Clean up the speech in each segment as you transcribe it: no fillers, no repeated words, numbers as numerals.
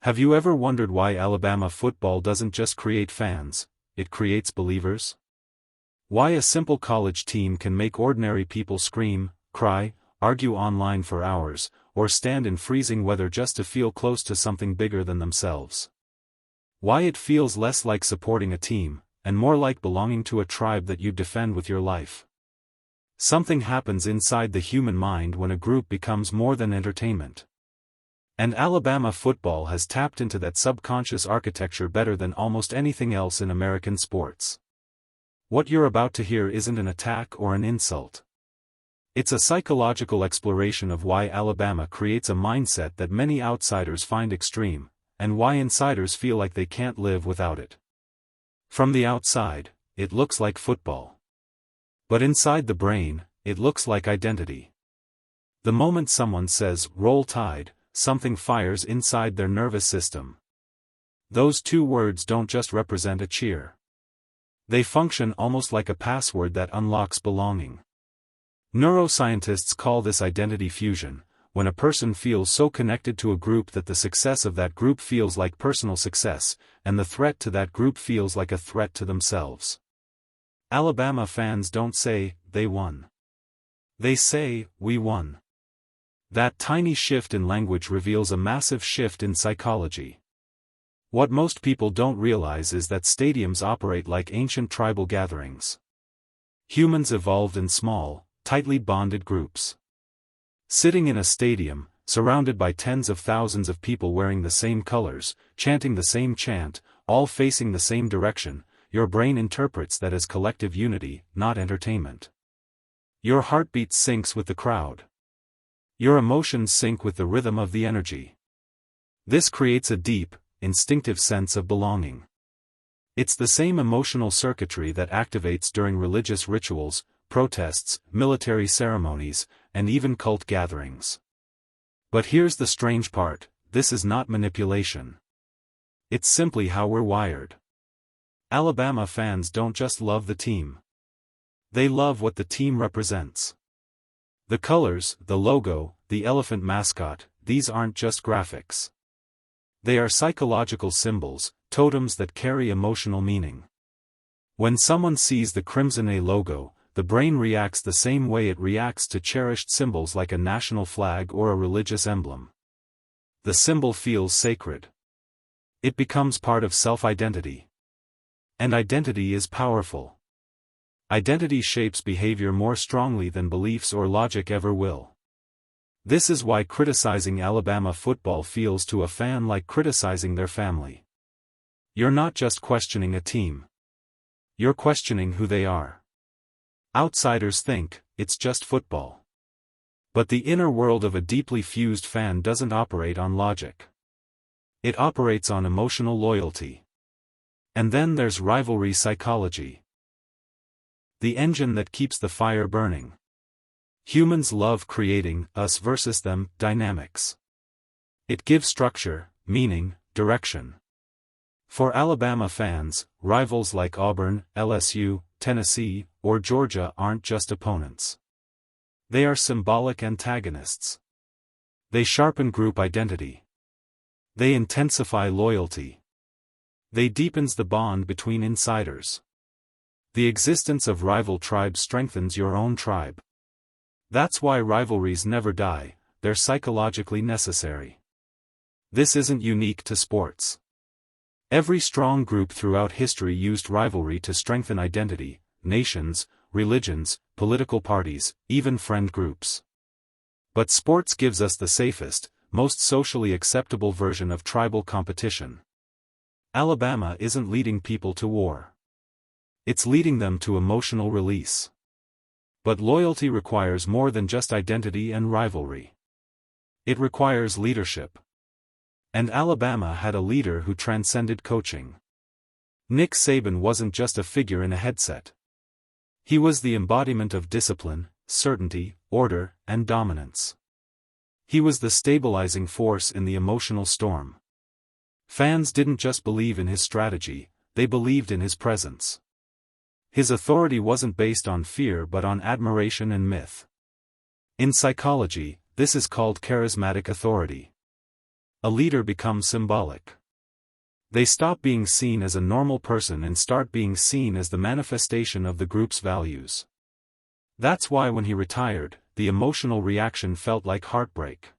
Have you ever wondered why Alabama football doesn't just create fans, it creates believers? Why a simple college team can make ordinary people scream, cry, argue online for hours, or stand in freezing weather just to feel close to something bigger than themselves? Why it feels less like supporting a team, and more like belonging to a tribe that you defend with your life. Something happens inside the human mind when a group becomes more than entertainment. And Alabama football has tapped into that subconscious architecture better than almost anything else in American sports. What you're about to hear isn't an attack or an insult. It's a psychological exploration of why Alabama creates a mindset that many outsiders find extreme, and why insiders feel like they can't live without it. From the outside, it looks like football. But inside the brain, it looks like identity. The moment someone says, "Roll Tide," something fires inside their nervous system. Those two words don't just represent a cheer. They function almost like a password that unlocks belonging. Neuroscientists call this identity fusion, when a person feels so connected to a group that the success of that group feels like personal success, and the threat to that group feels like a threat to themselves. Alabama fans don't say, "They won." They say, "We won." That tiny shift in language reveals a massive shift in psychology. What most people don't realize is that stadiums operate like ancient tribal gatherings. Humans evolved in small, tightly bonded groups. Sitting in a stadium, surrounded by tens of thousands of people wearing the same colors, chanting the same chant, all facing the same direction, your brain interprets that as collective unity, not entertainment. Your heartbeat syncs with the crowd. Your emotions sync with the rhythm of the energy. This creates a deep, instinctive sense of belonging. It's the same emotional circuitry that activates during religious rituals, protests, military ceremonies, and even cult gatherings. But here's the strange part, this is not manipulation. It's simply how we're wired. Alabama fans don't just love the team. They love what the team represents. The colors, the logo, the elephant mascot, these aren't just graphics. They are psychological symbols, totems that carry emotional meaning. When someone sees the Crimson A logo, the brain reacts the same way it reacts to cherished symbols like a national flag or a religious emblem. The symbol feels sacred. It becomes part of self-identity. And identity is powerful. Identity shapes behavior more strongly than beliefs or logic ever will. This is why criticizing Alabama football feels to a fan like criticizing their family. You're not just questioning a team. You're questioning who they are. Outsiders think, it's just football. But the inner world of a deeply fused fan doesn't operate on logic. It operates on emotional loyalty. And then there's rivalry psychology. The engine that keeps the fire burning. Humans love creating us versus them dynamics. It gives structure, meaning, direction. For Alabama fans, rivals like Auburn, LSU, Tennessee, or Georgia aren't just opponents. They are symbolic antagonists. They sharpen group identity. They intensify loyalty. They deepens the bond between insiders. The existence of rival tribes strengthens your own tribe. That's why rivalries never die, they're psychologically necessary. This isn't unique to sports. Every strong group throughout history used rivalry to strengthen identity, nations, religions, political parties, even friend groups. But sports gives us the safest, most socially acceptable version of tribal competition. Alabama isn't leading people to war. It's leading them to emotional release. But loyalty requires more than just identity and rivalry. It requires leadership. And Alabama had a leader who transcended coaching. Nick Saban wasn't just a figure in a headset. He was the embodiment of discipline, certainty, order, and dominance. He was the stabilizing force in the emotional storm. Fans didn't just believe in his strategy, they believed in his presence. His authority wasn't based on fear but on admiration and myth. In psychology, this is called charismatic authority. a leader becomes symbolic. They stop being seen as a normal person and start being seen as the manifestation of the group's values. That's why when he retired, the emotional reaction felt like heartbreak.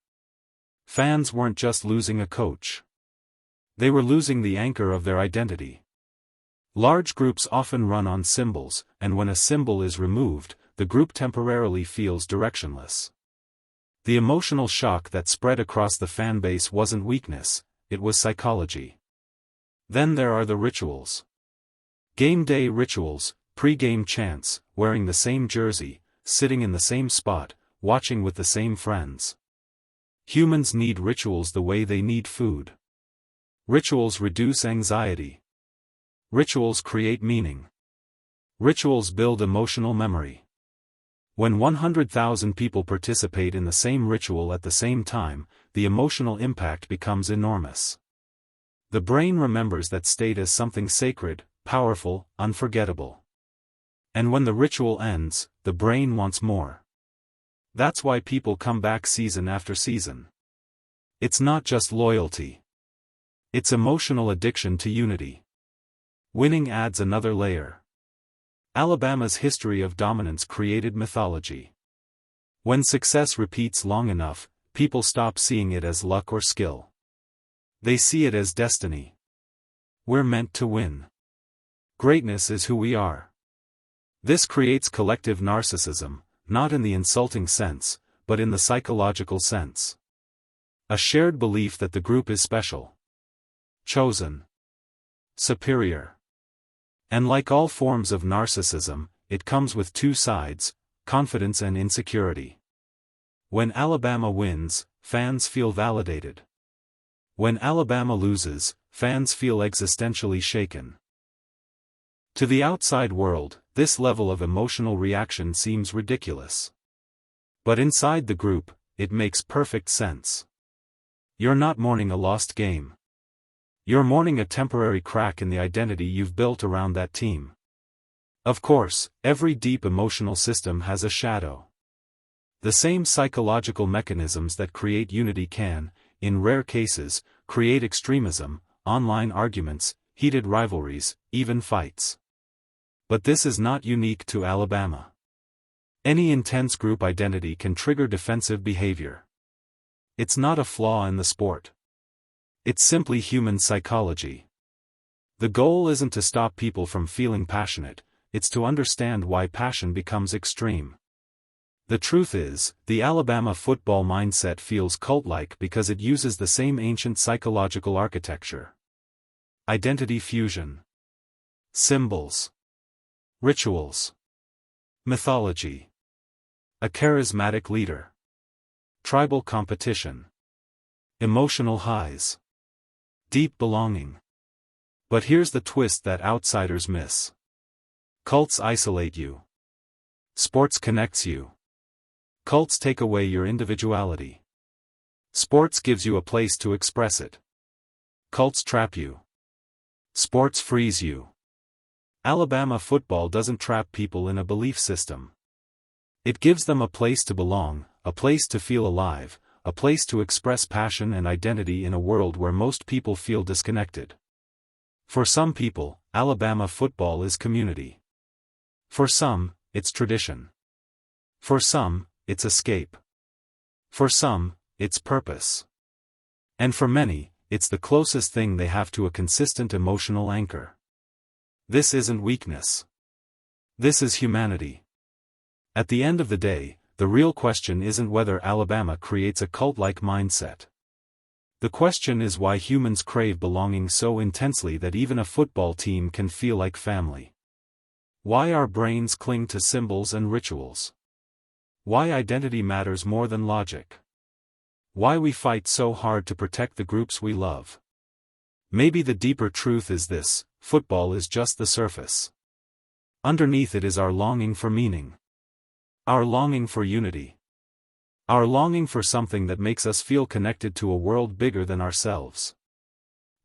Fans weren't just losing a coach. They were losing the anchor of their identity. Large groups often run on symbols, and when a symbol is removed, the group temporarily feels directionless. The emotional shock that spread across the fan base wasn't weakness, it was psychology. Then there are the rituals. Game day rituals, pre-game chants, wearing the same jersey, sitting in the same spot, watching with the same friends. Humans need rituals the way they need food. Rituals reduce anxiety. Rituals create meaning. Rituals build emotional memory. When 100,000 people participate in the same ritual at the same time, the emotional impact becomes enormous. The brain remembers that state as something sacred, powerful, unforgettable. And when the ritual ends, the brain wants more. That's why people come back season after season. It's not just loyalty. It's emotional addiction to unity. Winning adds another layer. Alabama's history of dominance created mythology. When success repeats long enough, people stop seeing it as luck or skill. They see it as destiny. We're meant to win. Greatness is who we are. This creates collective narcissism, not in the insulting sense, but in the psychological sense. A shared belief that the group is special, chosen, superior. And like all forms of narcissism, it comes with two sides, confidence and insecurity. When Alabama wins, fans feel validated. When Alabama loses, fans feel existentially shaken. To the outside world, this level of emotional reaction seems ridiculous. But inside the group, it makes perfect sense. You're not mourning a lost game. You're mourning a temporary crack in the identity you've built around that team. Of course, every deep emotional system has a shadow. The same psychological mechanisms that create unity can, in rare cases, create extremism, online arguments, heated rivalries, even fights. But this is not unique to Alabama. Any intense group identity can trigger defensive behavior. It's not a flaw in the sport. It's simply human psychology. The goal isn't to stop people from feeling passionate, it's to understand why passion becomes extreme. The truth is, the Alabama football mindset feels cult-like because it uses the same ancient psychological architecture. Identity fusion. Symbols. Rituals. Mythology. A charismatic leader. Tribal competition. Emotional highs. Deep belonging. But here's the twist that outsiders miss. Cults isolate you. Sports connects you. Cults take away your individuality. Sports gives you a place to express it. Cults trap you. Sports frees you. Alabama football doesn't trap people in a belief system. It gives them a place to belong, a place to feel alive, a place to express passion and identity in a world where most people feel disconnected. For some people, Alabama football is community. For some, it's tradition. For some, it's escape. For some, it's purpose. And for many, it's the closest thing they have to a consistent emotional anchor. This isn't weakness. This is humanity. At the end of the day, the real question isn't whether Alabama creates a cult-like mindset. The question is why humans crave belonging so intensely that even a football team can feel like family. Why our brains cling to symbols and rituals. Why identity matters more than logic. Why we fight so hard to protect the groups we love. Maybe the deeper truth is this: football is just the surface. Underneath it is our longing for meaning. Our longing for unity. Our longing for something that makes us feel connected to a world bigger than ourselves.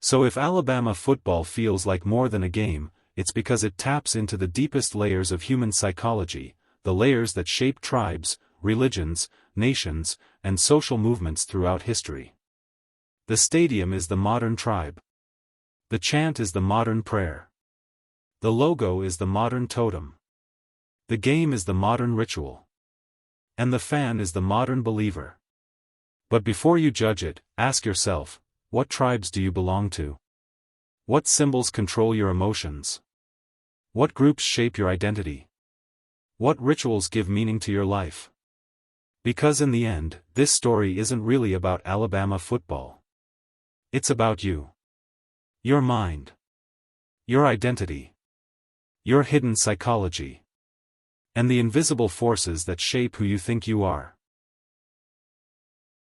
So if Alabama football feels like more than a game, it's because it taps into the deepest layers of human psychology, the layers that shape tribes, religions, nations, and social movements throughout history. The stadium is the modern tribe. The chant is the modern prayer. The logo is the modern totem. The game is the modern ritual. And the fan is the modern believer. But before you judge it, ask yourself, what tribes do you belong to? What symbols control your emotions? What groups shape your identity? What rituals give meaning to your life? Because in the end, this story isn't really about Alabama football. It's about you. Your mind. Your identity. Your hidden psychology. And the invisible forces that shape who you think you are.